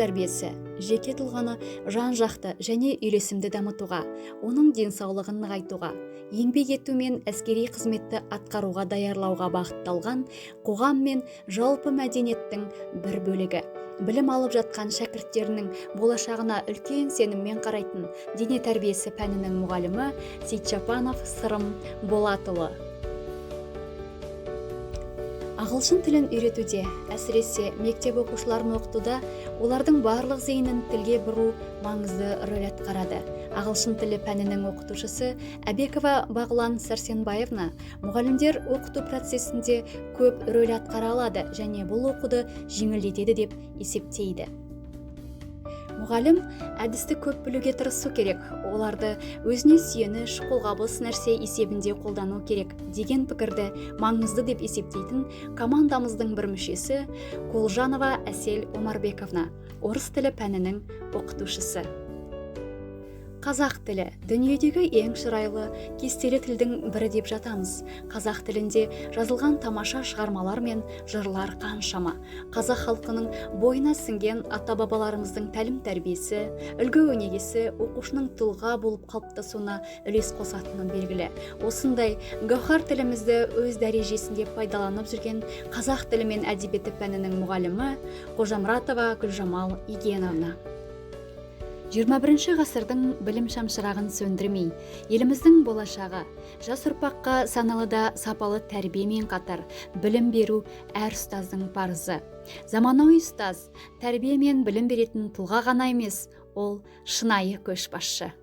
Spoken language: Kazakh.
тәрбиесі жеке тұлғаны жан-жақты және үйлесімді дамытуға, оның денсаулығын нығайтуға, еңбек ету мен әскери қызметті атқаруға даярлауға бағытталған қоғам мен жалпы мәдениеттің бір бөлігі. Білім алып жатқан шәкірттерінің болашағына үлкен сеніммен қарайтын дене тәрбиесі пәнінің мұғалімі Сейтжапанов Сырым Болатұлы. Ағылшын тілін үйретуде, әсіресе мектеп оқушыларын оқытуда, олардың барлық зейінін тілге бұру маңызды рөл атқарады. Ағылшын тілі пәнінің оқытушысы Әбекова Бағлан Сәрсенбаевна мұғалімдер оқыту процесінде көп рөл атқара алады және бұл оқуды жеңілдетеді деп есептейді. Мұғалім әдісті көп білуге тырысу керек, оларды өзіне сүйеніш, қолғабыс нәрсе есебінде қолдану керек деген пікірді маңызды деп есептейтін командамыздың бір мүшесі Қолжанова Әсел Омарбековна, орыс тілі пәнінің оқытушысы. Қазақ тілі дүниедегі ең шырайлы, кестелі тілдің бірі деп жатамыз. Қазақ тілінде жазылған тамаша шығармалар мен жырлар қаншама. Қазақ халқының бойына сіңген ата-бабаларымыздың тәлім-тәрбиесі, үлгі-өнегесі оқушының тұлға болып қалыптасуына үлес қосатыны белгілі. Осындай гауһар тілімізді өз дәрежесінде пайдаланып жүрген қазақ тілі мен әдебиеті пәнінің мұғалімі Қожамұратова Гүлжамал Игеновна. 21 ғасырдың білім шамшырағын сөндірмей, еліміздің болашағы, жас ұрпаққа саналыда сапалы тәрбиемен қатар білім беру әр ұстаздың парызы. Заманауи ұстаз тәрбие мен білім беретін тұлға ғана емес, ол шынайы көшбасшы.